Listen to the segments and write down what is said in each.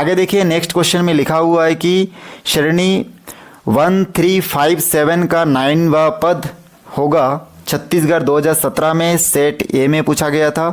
आगे देखिए next question में लिखा हुआ है कि श्रेणी 1357 का 9वां पद होगा। छत्तीसगढ़ 2017 में सेट ए में पूछा गया था।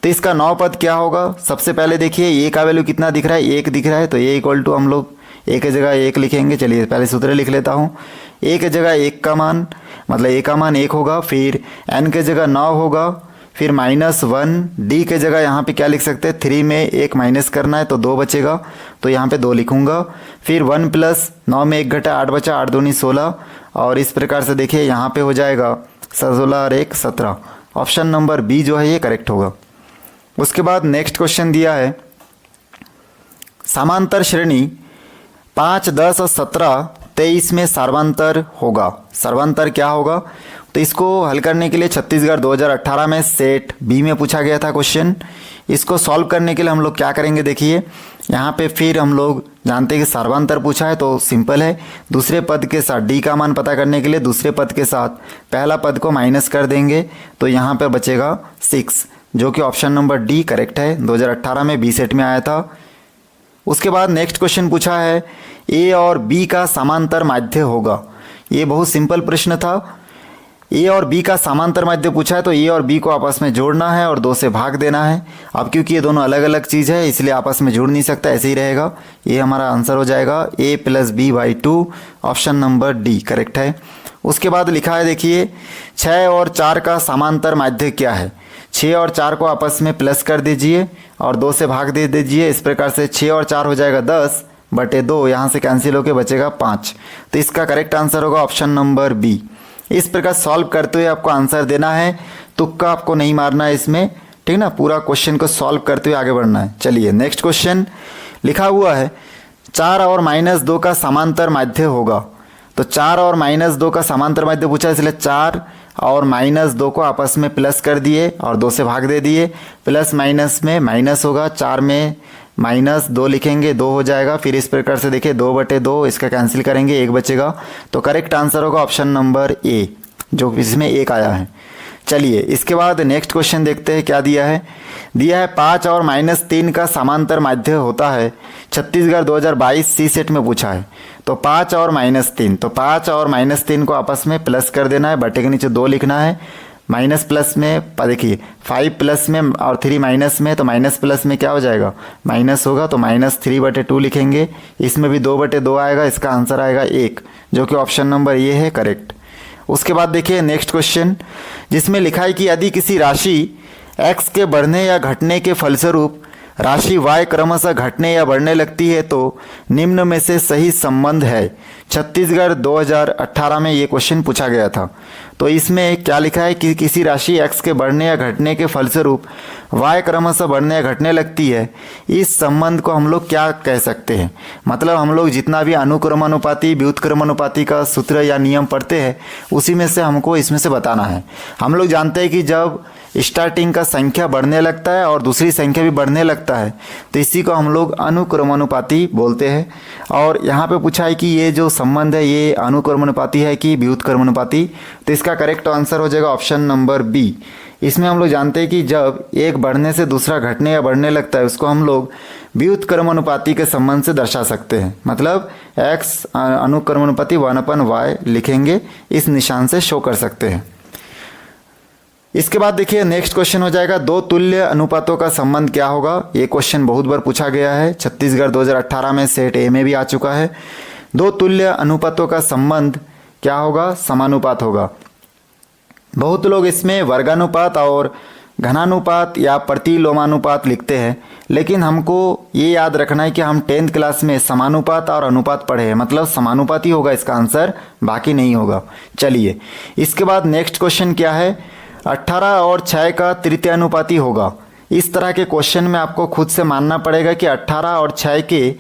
तो इसका 9 पद क्या होगा? सबसे पहले देखिए ए का वैल्यू कितना दिख रहा है, 1 दिख रहा है, तो ए इक्वल टू हम लोग ए की जगह 1 लिखेंगे। चलिए पहले सूत्र लिख लेता हूँ। ए की जगह 1 का मान, मतलब ए का मान 1 होगा, फिर एन की जगह 9 होगा, फिर -1, डी के जगह यहाँ पे क्या लिख सकते हैं, 3 में 1 माइनस करना है तो 2 बचेगा, तो यहाँ पे 2 लिखूंगा। फिर 1 + 9 में 1 घटा 8 बचा, 8 दूनी 16, और इस प्रकार से देखिए यहाँ पे हो जाएगा 16 और 1 17। ऑप्शन नंबर बी जो है ये करेक्ट होगा। उसके बाद नेक्स्ट क्वेश्चन दिया है, समांतर श्रेणी 5, 10 और 17, 23 में सर्वांतर होगा। सर्वांतर क्या होगा? तो इसको हल करने के लिए छत्तीसगढ़ 2018 में सेट बी में पूछा गया था क्वेश्चन। इसको सॉल्व करने के लिए हम लोग क्या करेंगे, देखिए यहाँ पे फिर हम लोग जानते हैं कि सर्वांतर पूछा है तो सिंपल है, दूसरे पद के साथ डी का मान पता करने के लिए दूसरे पद के साथ पहला पद को माइनस कर देंगे, तो यहाँ पे बचेगा 6, जो कि ऑप्शन नंबर डी करेक्ट है। 2018 में बी सेट में आया था। उसके बाद नेक्स्ट क्वेश्चन पूछा है, ए और बी का समांतर माध्य होगा। ये बहुत सिंपल प्रश्न था। ए और बी का समांतर माध्य पूछा है तो ए और बी को आपस में जोड़ना है और 2 से भाग देना है। अब क्योंकि ये दोनों अलग अलग चीज़ है इसलिए आपस में जुड़ नहीं सकता, ऐसे ही रहेगा। ये हमारा आंसर हो जाएगा a + b/2, option number D correct है। उसके बाद लिखा है देखिए, 6 और 4 का समांतर माध्य क्या है? 6 और 4 को आपस में प्लस कर दीजिए और 2 से भाग दे दीजिए। इस प्रकार से 6 और 4 हो जाएगा 10/2, यहाँ से कैंसिल होकर बचेगा 5। तो इसका करेक्ट आंसर होगा ऑप्शन नंबर बी। इस प्रकार सॉल्व करते हुए आपको आंसर देना है, तुक्का आपको नहीं मारना है इसमें, ठीक ना। पूरा क्वेश्चन को सॉल्व करते हुए आगे बढ़ना है। चलिए नेक्स्ट क्वेश्चन लिखा हुआ है, 4 और -2 का समांतर माध्य होगा। तो 4 और -2 का समांतर माध्य पूछा, इसलिए 4 और -2 को आपस में प्लस कर दिए और 2 से भाग दे दिए। प्लस माइनस में माइनस होगा, 4 में -2 लिखेंगे, 2 हो जाएगा। फिर इस प्रकार से देखिए 2/2, इसका कैंसिल करेंगे, 1 बचेगा। तो करेक्ट आंसर होगा ऑप्शन नंबर ए, जो इसमें 1 आया है। चलिए इसके बाद नेक्स्ट क्वेश्चन देखते हैं क्या दिया है। दिया है 5 और -3 का समांतर माध्य होता है। छत्तीसगढ़ 2022 सी सेट में पूछा है। तो 5 और -3, तो 5 और -3 को आपस में प्लस कर देना है, बटे के नीचे 2 लिखना है। माइनस प्लस में देखिए 5 प्लस में और 3 माइनस में, तो माइनस प्लस में क्या हो जाएगा, माइनस होगा, तो -3/2 लिखेंगे। इसमें भी 2/2 आएगा, इसका आंसर आएगा 1, जो कि ऑप्शन नंबर ये है करेक्ट। उसके बाद देखिए नेक्स्ट क्वेश्चन, जिसमें लिखा है कि यदि किसी राशि x के बढ़ने या घटने के फलस्वरूप राशि y क्रमशः घटने या बढ़ने लगती है तो निम्न में से सही संबंध है। छत्तीसगढ़ 2018 में ये क्वेश्चन पूछा गया था। तो इसमें क्या लिखा है कि किसी राशि x के बढ़ने या घटने के फलस्वरूप y क्रमशः बढ़ने या घटने लगती है। इस संबंध को हम लोग क्या कह सकते हैं? मतलब हम लोग जितना भी अनुक्रमानुपाती व्युत्क्रमानुपाती का सूत्र या नियम पढ़ते हैं उसी में से हमको इसमें से बताना है। हम लोग जानते हैं कि जब स्टार्टिंग का संख्या बढ़ने लगता है और दूसरी संख्या भी बढ़ने लगता है तो इसी को हम लोग अनुक्रमानुपाती बोलते हैं। और यहाँ पे पूछा है कि ये जो संबंध है ये अनुक्रमानुपाती है कि व्युत्क्रमानुपाती, तो इसका करेक्ट आंसर हो जाएगा ऑप्शन नंबर बी। इसमें हम लोग जानते हैं कि जब एक बढ़ने से दूसरा घटने या बढ़ने लगता है उसको हम लोग व्युत्क्रमानुपाती के संबंध से दर्शा सकते हैं। मतलब x अनुक्रमानुपाती 1/y लिखेंगे, इस निशान से शो कर सकते हैं। इसके बाद देखिए नेक्स्ट क्वेश्चन हो जाएगा, 2 तुल्य अनुपातों का संबंध क्या होगा। ये क्वेश्चन बहुत बार पूछा गया है, छत्तीसगढ़ 2018 में सेट ए में भी आ चुका है। 2 तुल्य अनुपातों का संबंध क्या होगा, समानुपात होगा। बहुत लोग इसमें वर्गानुपात और घनानुपात या प्रतिलोमानुपात लिखते हैं, लेकिन हमको ये याद रखना है कि हम 10th क्लास में समानुपात और अनुपात पढ़े हैं, मतलब समानुपात ही होगा इसका आंसर, बाकी नहीं होगा। चलिए इसके बाद नेक्स्ट क्वेश्चन क्या है, 18 और 6 का तृतीयानुपाती होगा। इस तरह के क्वेश्चन में आपको खुद से मानना पड़ेगा कि 18 और 6 के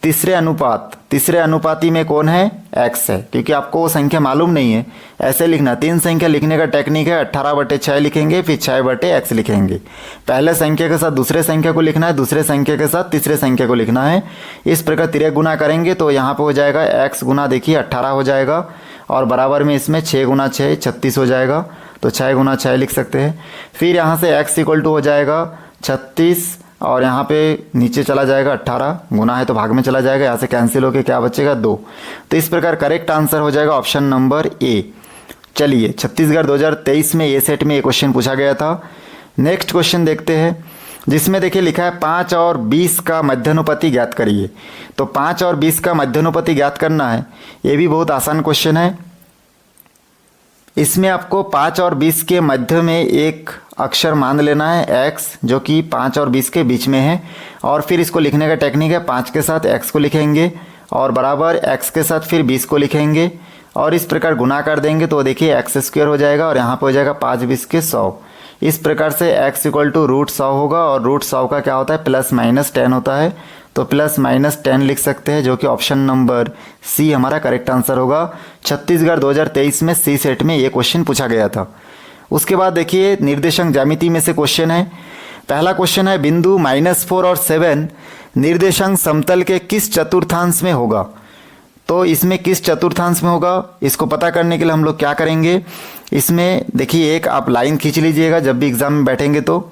तीसरे अनुपाती में कौन है, x है, क्योंकि आपको वो संख्या मालूम नहीं है। ऐसे लिखना, 3 संख्या लिखने का टेक्निक है, 18/6 लिखेंगे, फिर 6/x लिखेंगे। पहले संख्या के साथ दूसरे संख्या को लिखना है, दूसरे संख्या के साथ तीसरे संख्या को लिखना है। इस प्रकार तिरक गुना करेंगे तो यहाँ पे हो जाएगा x गुना देखिए 18 हो जाएगा, और बराबर में इसमें 6 गुना 6 36 हो जाएगा, तो 6 गुना 6 लिख सकते हैं। फिर यहाँ से x इक्वल टू हो जाएगा 36 और यहाँ पे नीचे चला जाएगा 18, गुना है तो भाग में चला जाएगा, यहाँ से कैंसिल होकर क्या बचेगा 2। तो इस प्रकार करेक्ट आंसर हो जाएगा ऑप्शन नंबर ए। चलिए छत्तीसगढ़ 2023 में ए सेट में ये क्वेश्चन पूछा गया था। नेक्स्ट क्वेश्चन देखते हैं, जिसमें देखिए लिखा है 5 और 20 का मध्यानुपाती ज्ञात करिए। तो 5 और 20 का मध्यानुपाती ज्ञात करना है, ये भी बहुत आसान क्वेश्चन है। इसमें आपको 5 और 20 के मध्य में एक अक्षर मान लेना है x, जो कि 5 और 20 के बीच में है, और फिर इसको लिखने का टेक्निक है 5 के साथ x को लिखेंगे और बराबर x के साथ फिर 20 को लिखेंगे और इस प्रकार गुना कर देंगे तो देखिए एक्स स्क्वायर हो जाएगा और यहाँ पे हो जाएगा 5 20 के 100। इस प्रकार से x इक्वल टू √100 होगा और √100 का क्या होता है +-10 होता है, तो +-10 लिख सकते हैं, जो कि ऑप्शन नंबर सी हमारा करेक्ट आंसर होगा। छत्तीसगढ़ 2023 में सी सेट में ये क्वेश्चन पूछा गया था। उसके बाद देखिए निर्देशांक ज्यामिति में से क्वेश्चन है। पहला क्वेश्चन है बिंदु -4 और 7 निर्देशांक समतल के किस चतुर्थांश में होगा। तो इसमें किस चतुर्थांश में होगा, इसको पता करने के लिए हम लोग क्या करेंगे, इसमें देखिए एक आप लाइन खींच लीजिएगा जब भी एग्जाम में बैठेंगे तो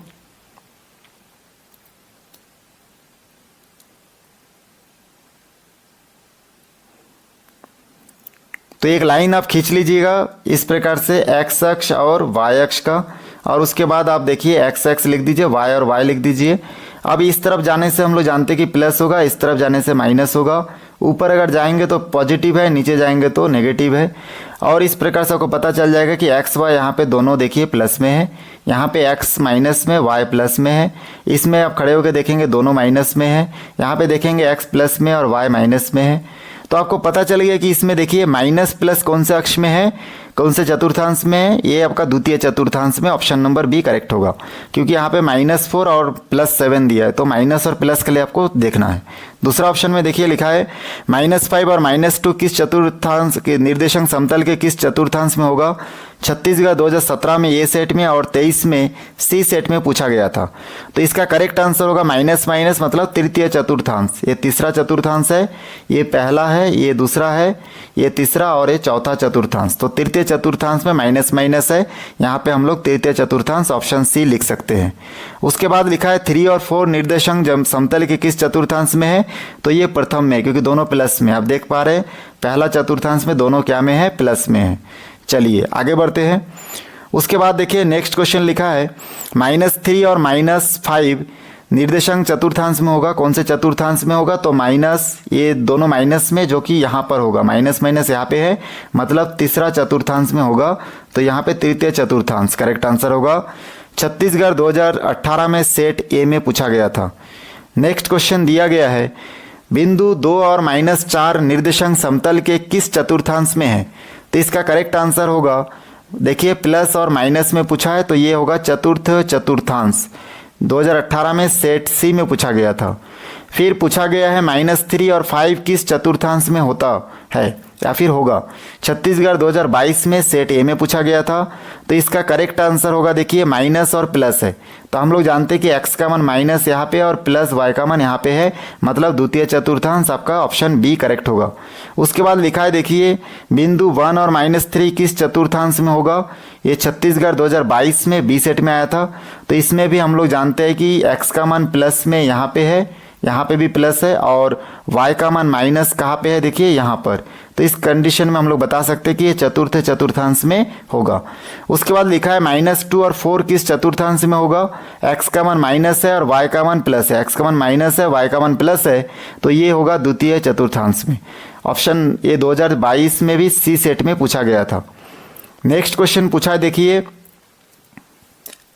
एक लाइन आप खींच लीजिएगा इस प्रकार से x अक्ष और y अक्ष का, और उसके बाद आप देखिए x लिख दीजिए, y और y लिख दीजिए। अब इस तरफ जाने से हम लोग जानते हैं कि प्लस होगा, इस तरफ जाने से माइनस होगा। ऊपर अगर जाएंगे तो पॉजिटिव है, नीचे जाएंगे तो नेगेटिव है, और इस प्रकार से आपको पता चल जाएगा कि x y यहाँ पे दोनों देखिए प्लस में है, यहाँ पे x माइनस में y प्लस में है। इसमें आप खड़े होकर देखेंगे दोनों माइनस में है, यहाँ पे देखेंगे x प्लस में और y माइनस में है। तो आपको पता चल गया कि इसमें देखिए माइनस प्लस कौन से अक्ष में है, कौन से चतुर्थांश में है, ये आपका द्वितीय चतुर्थांश में ऑप्शन नंबर बी करेक्ट होगा, क्योंकि यहाँ पे -4 और +7 दिया है, तो माइनस और प्लस के लिए आपको देखना है। दूसरा ऑप्शन में देखिए लिखा है -5 और -2 किस चतुर्थांश के निर्देशांक समतल के किस चतुर्थांश में होगा। छत्तीसगढ़ 2017 में ए सेट में और 23 में सी सेट में पूछा गया था। तो इसका करेक्ट आंसर होगा माइनस मतलब तृतीय चतुर्थांश। ये तीसरा चतुर्थांश है, ये पहला है, ये दूसरा है, ये तीसरा और ये चौथा चतुर्थांश। तो तृतीय चतुर्थांश में माइनस है, यहाँ पे हम लोग तृतीय चतुर्थांश ऑप्शन सी लिख सकते हैं। उसके बाद लिखा है 3 और 4 निर्देशांक समतल के किस चतुर्थांश में है। तो ये प्रथम में, क्योंकि दोनों प्लस में, आप देख पा रहे हैं पहला चतुर्थांश में दोनों क्या में है, प्लस में है। चलिए आगे बढ़ते हैं। उसके बाद देखिए नेक्स्ट क्वेश्चन लिखा है -3 और -5 निर्देशांक चतुर्थांश में होगा। कौन से चतुर्थांश में होगा, तो माइनस, ये दोनों माइनस में, जो कि यहाँ पर होगा, माइनस यहाँ पे है, मतलब तीसरा चतुर्थांश में होगा। तो यहाँ पे तृतीय चतुर्थांश करेक्ट आंसर होगा। छत्तीसगढ़ 2018 में सेट ए में पूछा गया था। नेक्स्ट क्वेश्चन दिया गया है बिंदु 2 और -4 निर्देशांक समतल के किस चतुर्थांश में है। तो इसका करेक्ट आंसर होगा, देखिए प्लस और माइनस में पूछा है, तो ये होगा चतुर्थ चतुर्थांश। 2018 में सेट सी में पूछा गया था। फिर पूछा गया है -3 और 5 किस चतुर्थांश में होता है या फिर होगा। छत्तीसगढ़ 2022 में सेट ए में पूछा गया था। तो इसका करेक्ट आंसर होगा, देखिए माइनस और प्लस है, तो हम लोग जानते हैं कि x का मान माइनस यहाँ पे और प्लस y का मान यहाँ पे है, मतलब द्वितीय चतुर्थांश आपका ऑप्शन बी करेक्ट होगा। उसके बाद लिखा है देखिए बिंदु 1 और -3 किस चतुर्थांश में होगा। ये छत्तीसगढ़ 2022 में बी सेट में आया था। तो इसमें भी हम लोग जानते हैं कि x का मान प्लस में यहाँ पे है, यहाँ पे भी प्लस है, और y का मान माइनस कहाँ पे है, देखिए यहाँ पर। तो इस कंडीशन में हम लोग बता सकते हैं कि ये चतुर्थ चतुर्थांश में होगा। उसके बाद लिखा है -2 और 4 किस चतुर्थांश में होगा। x का मान माइनस है और y का मान प्लस है, x का मान माइनस है, y का मान प्लस है, तो ये होगा द्वितीय चतुर्थांश में। ऑप्शन ये 2022 में भी सी सेट में पूछा गया था। नेक्स्ट क्वेश्चन पूछा है देखिए,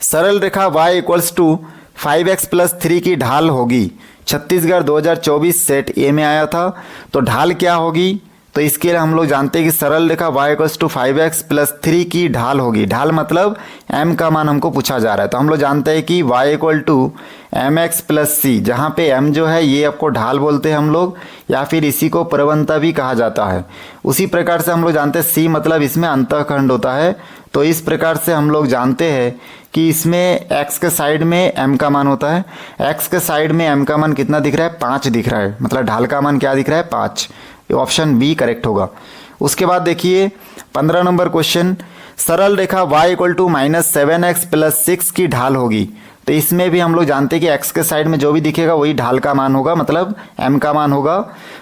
सरल रेखा y = 5x + 3 की ढाल होगी। छत्तीसगढ़ 2024 सेट ए में आया था। तो ढाल क्या होगी, तो इसके लिए हम लोग जानते हैं कि सरल रेखा y = 5x + 3 की ढाल होगी। ढाल मतलब m का मान हमको पूछा जा रहा है, तो हम लोग जानते हैं कि y = mx + c, जहाँ पे m जो है ये आपको ढाल बोलते हैं हम लोग, या फिर इसी को प्रवणता भी कहा जाता है। उसी प्रकार से हम लोग जानते हैं c मतलब इसमें अंतःखंड होता है। तो इस प्रकार से हम लोग जानते हैं कि इसमें x के साइड में m का मान होता है। x के साइड में m का मान कितना दिख रहा है, 5 दिख रहा है, मतलब ढाल का मान क्या दिख रहा है, 5। ऑप्शन बी करेक्ट होगा। उसके बाद देखिए 15 नंबर क्वेश्चन, सरल रेखा y = -7x + 6 की ढाल होगी। तो इसमें भी हम लोग जानते हैं कि x के साइड में जो भी दिखेगा वही ढाल का मान होगा, मतलब m का मान होगा।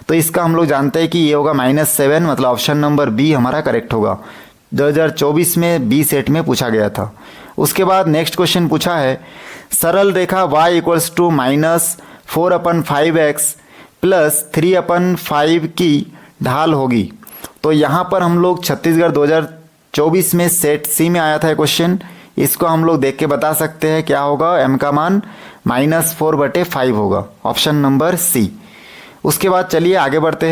तो इसका हम लोग जानते हैं कि ये होगा -7, मतलब ऑप्शन नंबर बी हमारा करेक्ट होगा। 2024 में बी सेट में पूछा गया था। उसके बाद नेक्स्ट क्वेश्चन पूछा है, सरल रेखा y equals to -4/5x plus 3/5 की ढाल होगी। तो यहाँ पर हम लोग छत्तीसगढ़ 2024 में सेट सी में आया था क्वेश्चन, इसको हम लोग देख के बता सकते हैं क्या होगा, m का मान -4/5 होगा, ऑप्शन नंबर सी। उसके बाद चलिए आगे बढ़ते हैं।